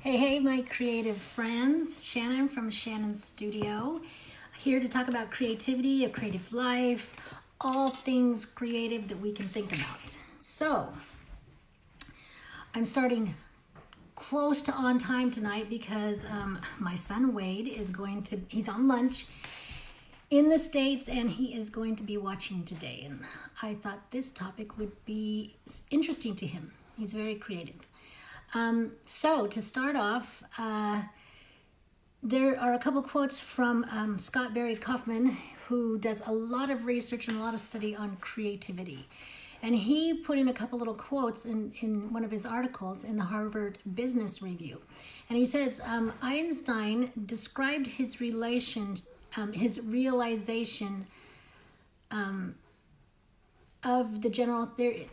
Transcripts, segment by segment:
Hey, my creative friends. Shannon from Shannon's Studio. Here to talk about creativity, a creative life, all things creative that we can think about. So, I'm starting close to on time tonight because my son Wade he's on lunch in the States and he is going to be watching today. And I thought this topic would be interesting to him. He's very creative. So to start off, there are a couple quotes from Scott Barry Kaufman, who does a lot of research and a lot of study on creativity. And he put in a couple little quotes in one of his articles in the Harvard Business Review. And he says, Einstein described his realization of the general theory.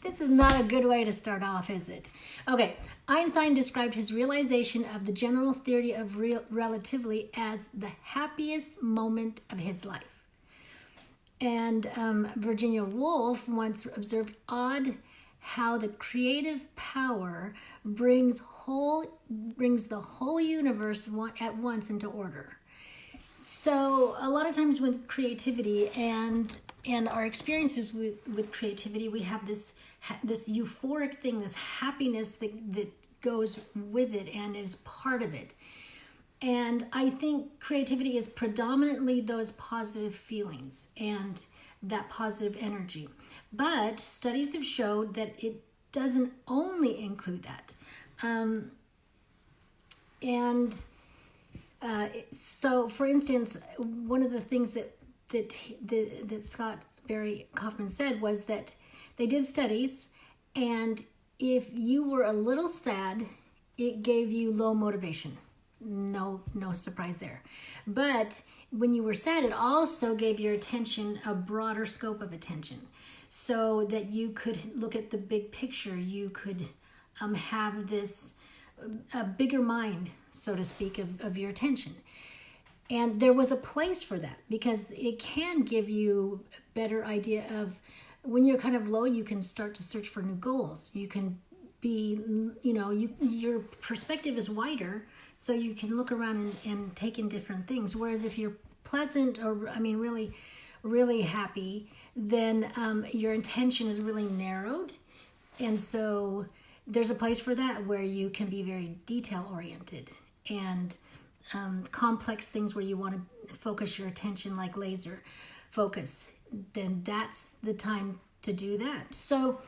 This is not a good way to start off, is it? Okay, Einstein described his realization of the general theory of relativity as the happiest moment of his life. And Virginia Woolf once observed how the creative power brings the whole universe at once into order. So a lot of times with creativity and our experiences with creativity, we have this euphoric thing, this happiness that goes with it and is part of it. And I think creativity is predominantly those positive feelings and that positive energy. But studies have showed that it doesn't only include that. So, for instance, one of the things that Scott Barry Kaufman said was that they did studies, and if you were a little sad, it gave you low motivation. No surprise there. But when you were sad, it also gave your attention a broader scope of attention, so that you could look at the big picture. You could have a bigger mind, so to speak, of your attention. And there was a place for that because it can give you a better idea of when you're kind of low, you can start to search for new goals. You can be, your perspective is wider, so you can look around and take in different things. Whereas if you're pleasant or, really, really happy, then your intention is really narrowed. And so there's a place for that where you can be very detail oriented and complex things where you want to focus your attention like laser focus, then that's the time to do that. So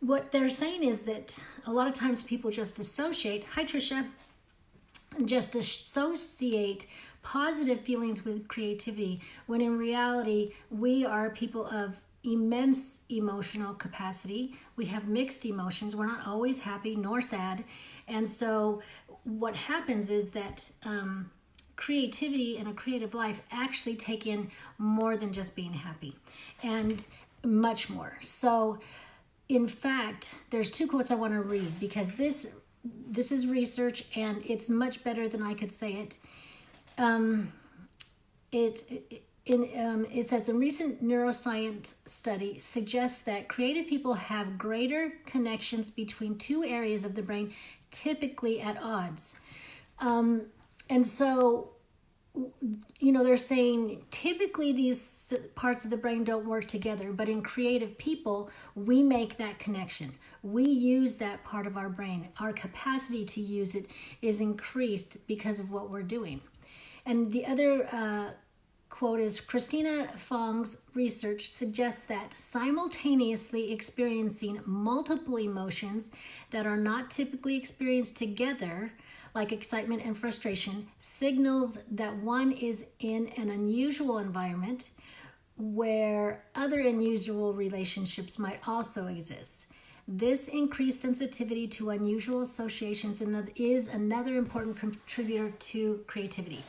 what they're saying is that a lot of times people just associate, hi Trisha, just associate positive feelings with creativity, when in reality we are people of immense emotional capacity. We have mixed emotions. We're not always happy nor sad. And so what happens is that creativity and a creative life actually take in more than just being happy and much more. So in fact, there's two quotes I want to read because this is research and it's much better than I could say it. It says, a recent neuroscience study suggests that creative people have greater connections between two areas of the brain, typically at odds. And so, they're saying typically these parts of the brain don't work together, but in creative people, we make that connection. We use that part of our brain. Our capacity to use it is increased because of what we're doing. And the other quote is, Christina Fong's research suggests that simultaneously experiencing multiple emotions that are not typically experienced together, like excitement and frustration, signals that one is in an unusual environment where other unusual relationships might also exist. This increased sensitivity to unusual associations is another important contributor to creativity.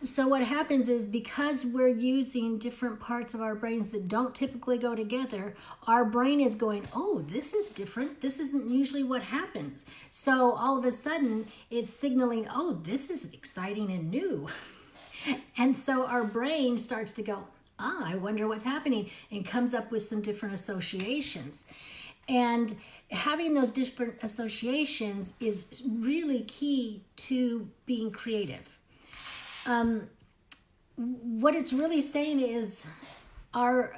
So what happens is because we're using different parts of our brains that don't typically go together, our brain is going, oh, this is different. This isn't usually what happens. So all of a sudden it's signaling, oh, this is exciting and new. And so our brain starts to go, I wonder what's happening, and comes up with some different associations. And having those different associations is really key to being creative. What it's really saying is our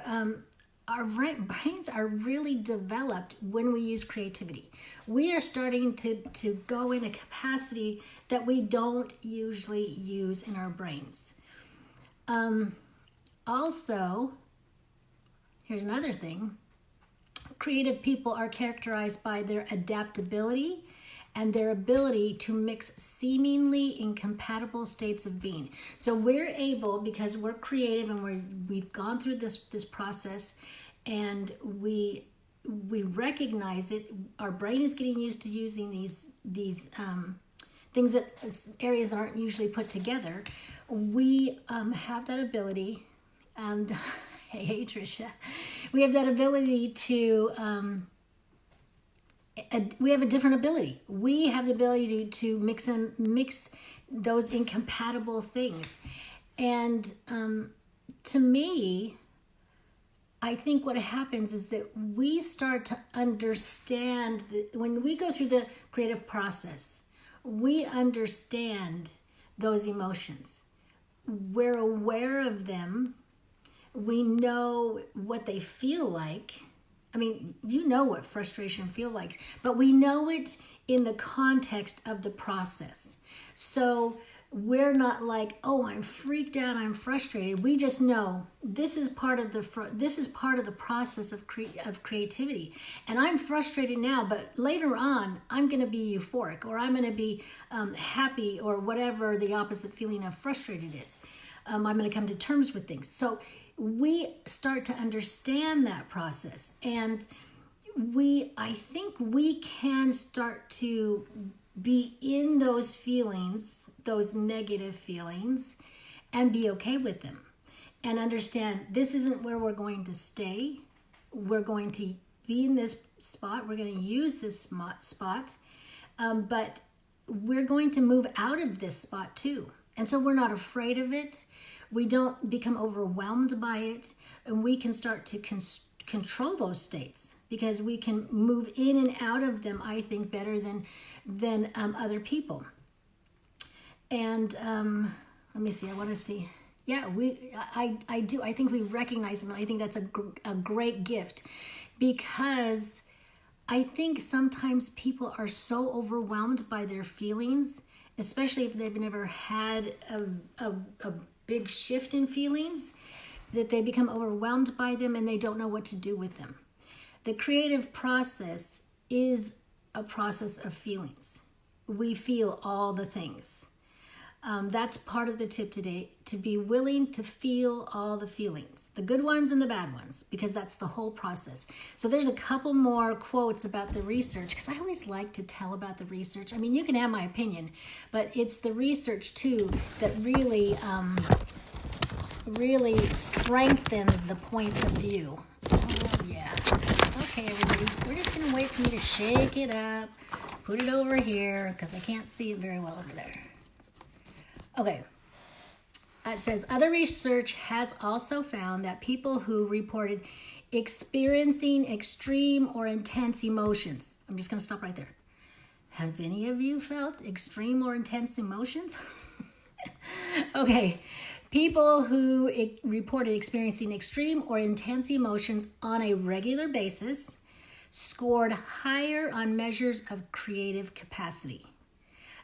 brains are really developed when we use creativity. We are starting to go in a capacity that we don't usually use in our brains. Also, here's another thing. Creative people are characterized by their adaptability and their ability to mix seemingly incompatible states of being. So we're able, because we're creative and we've gone through this process, and we recognize it. Our brain is getting used to using these things, that areas that aren't usually put together. We have that ability. Hey Tricia, we have that ability to. We have a different ability. We have the ability to mix those incompatible things. And to me, I think what happens is that we start to understand that when we go through the creative process, we understand those emotions. We're aware of them. We know what they feel like. I mean, you know what frustration feels like, but we know it in the context of the process. So we're not like, oh, I'm freaked out, I'm frustrated. We just know this is part of the process of creativity. And I'm frustrated now, but later on, I'm going to be euphoric, or I'm going to be happy, or whatever the opposite feeling of frustrated is. I'm going to come to terms with things. So we start to understand that process, and I think we can start to be in those feelings, those negative feelings, and be okay with them, and understand this isn't where we're going to stay. We're going to be in this spot. We're going to use this spot, but we're going to move out of this spot too. And so we're not afraid of it. We don't become overwhelmed by it, and we can start to control those states, because we can move in and out of them, I think, better than other people. And let me see, I want to see. Yeah, I do. I think we recognize them, and I think that's a great gift, because I think sometimes people are so overwhelmed by their feelings, especially if they've never had a big shift in feelings, that they become overwhelmed by them and they don't know what to do with them. The creative process is a process of feelings. We feel all the things. That's part of the tip today, to be willing to feel all the feelings, the good ones and the bad ones, because that's the whole process. So there's a couple more quotes about the research, because I always like to tell about the research. I mean, you can have my opinion, but it's the research too that really strengthens the point of view. Oh, yeah. Okay, everybody, we're just going to wait for me to shake it up, put it over here, because I can't see it very well over there. Okay, it says, other research has also found that people who reported experiencing extreme or intense emotions. I'm just going to stop right there. Have any of you felt extreme or intense emotions? Okay, people who reported experiencing extreme or intense emotions on a regular basis scored higher on measures of creative capacity.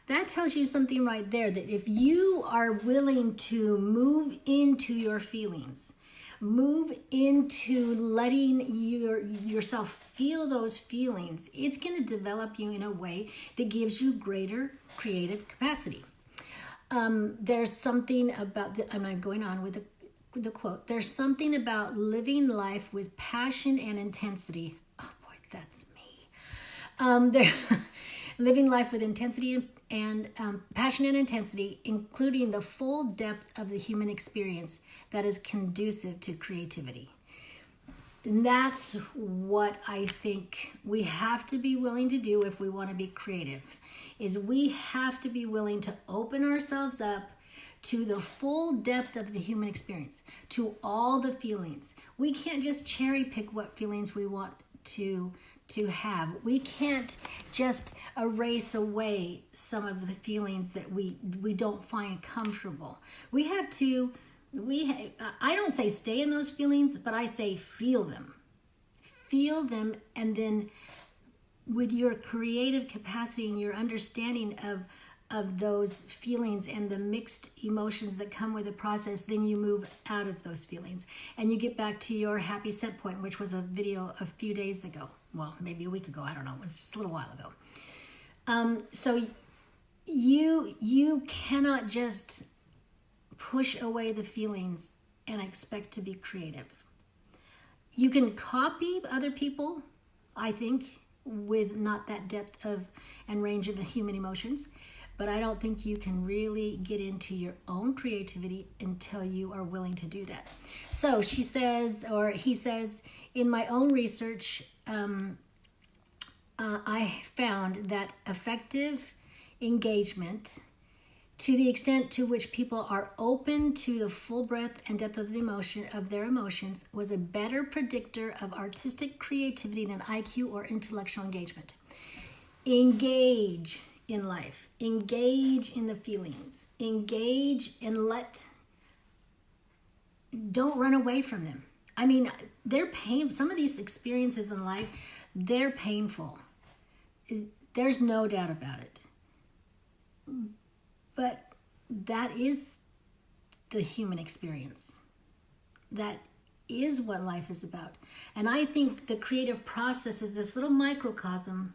That tells you something right there, that if you are willing to move into your feelings, move into letting yourself feel those feelings, it's going to develop you in a way that gives you greater creative capacity. There's something about, I'm not going on with the quote, there's something about living life with passion and intensity. Oh boy, that's me. Living life with intensity and passion and intensity, including the full depth of the human experience that is conducive to creativity. And that's what I think we have to be willing to do if we want to be creative, is we have to be willing to open ourselves up to the full depth of the human experience, to all the feelings. We can't just cherry pick what feelings we want to to have. We can't just erase away some of the feelings that we don't find comfortable. We have to, I don't say stay in those feelings, but I say feel them. Feel them, and then with your creative capacity and your understanding of those feelings and the mixed emotions that come with the process, then you move out of those feelings and you get back to your happy set point, which was a video a few days ago. Well, maybe a week ago, I don't know. It was just a little while ago. So you cannot just push away the feelings and expect to be creative. You can copy other people, I think, with not that depth of and range of human emotions, but I don't think you can really get into your own creativity until you are willing to do that. So she says, or he says, in my own research, I found that effective engagement, to the extent to which people are open to the full breadth and depth of their emotions, was a better predictor of artistic creativity than IQ or intellectual engagement. Engage in life. Engage in the feelings. Engage and don't run away from them. I mean, they're painful. Some of these experiences in life, they're painful. There's no doubt about it. But that is the human experience. That is what life is about. And I think the creative process is this little microcosm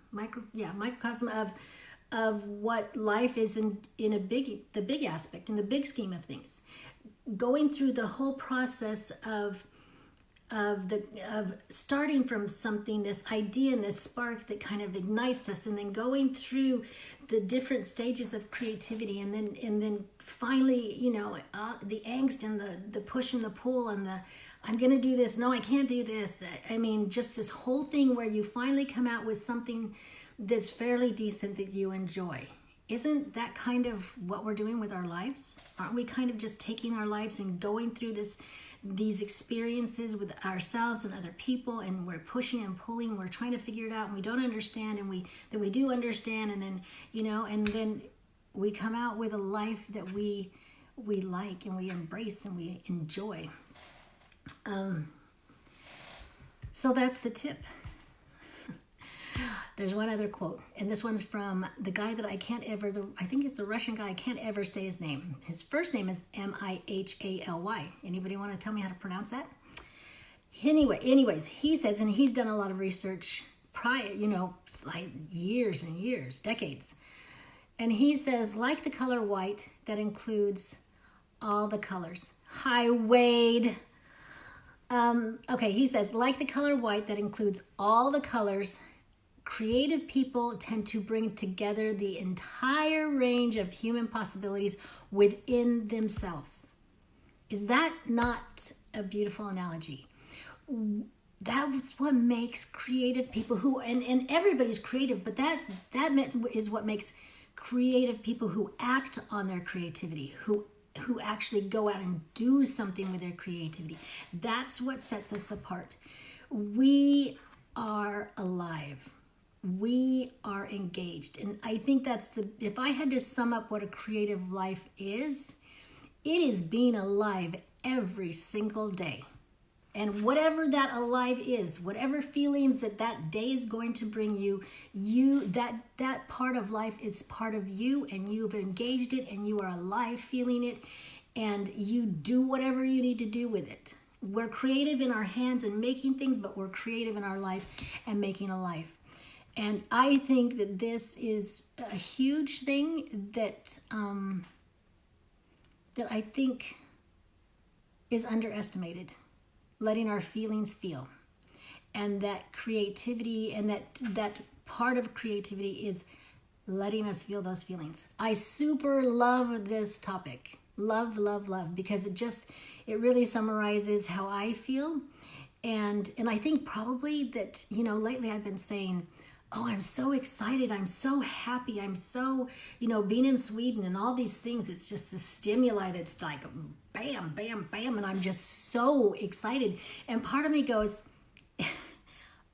of what life is in the big aspect, in the big scheme of things. Going through the whole process of starting from something, this idea and this spark that kind of ignites us, and then going through the different stages of creativity, and then finally, the angst and the push and the pull and the I'm gonna do this, no, I can't do this. I mean, just this whole thing where you finally come out with something that's fairly decent that you enjoy. Isn't that kind of what we're doing with our lives? Aren't we kind of just taking our lives and going through these experiences with ourselves and other people, and we're pushing and pulling, we're trying to figure it out, and we don't understand, and we do understand, and then and then we come out with a life that we like and we embrace and we enjoy. So that's the tip. There's one other quote, and this one's from the guy that I think it's a Russian guy, I can't ever say his name. His first name is Mihaly. Anybody want to tell me how to pronounce that? Anyways, he says, and he's done a lot of research prior, like years and years, decades. And he says, like the color white that includes all the colors. Hi, Wade. He says, like the color white that includes all the colors, creative people tend to bring together the entire range of human possibilities within themselves. Is that not a beautiful analogy? That's what makes creative people and everybody's creative, but that is what makes creative people who act on their creativity, who actually go out and do something with their creativity. That's what sets us apart. We are alive. We are engaged. And I think if I had to sum up what a creative life is, it is being alive every single day. And whatever that alive is, whatever feelings that day is going to bring you, that part of life is part of you, and you've engaged it, and you are alive feeling it, and you do whatever you need to do with it. We're creative in our hands and making things, but we're creative in our life and making a life. And I think that this is a huge thing that I think is underestimated. Letting our feelings feel, and that creativity, and that part of creativity is letting us feel those feelings. I super love this topic. Love, because it really summarizes how I feel. And I think probably that, lately I've been saying, oh, I'm so excited, I'm so happy, I'm so, being in Sweden and all these things, it's just the stimuli that's like bam, bam, bam, and I'm just so excited. And part of me goes,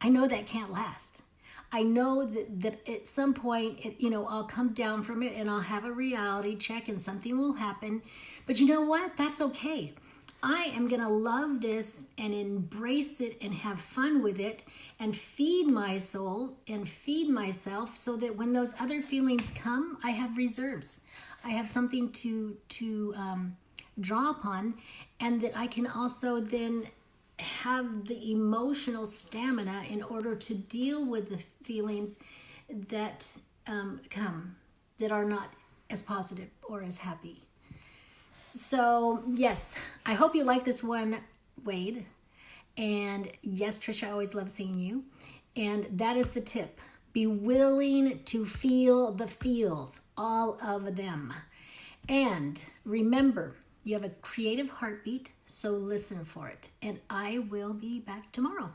I know that can't last. I know that at some point, I'll come down from it and I'll have a reality check and something will happen. But you know what? That's okay. I am going to love this and embrace it and have fun with it and feed my soul and feed myself so that when those other feelings come, I have reserves. I have something to draw upon, and that I can also then have the emotional stamina in order to deal with the feelings that come that are not as positive or as happy. So yes, I hope you like this one, Wade. And yes, Trisha, I always love seeing you. And that is the tip. Be willing to feel the feels, all of them. And remember, you have a creative heartbeat, so listen for it. And I will be back tomorrow.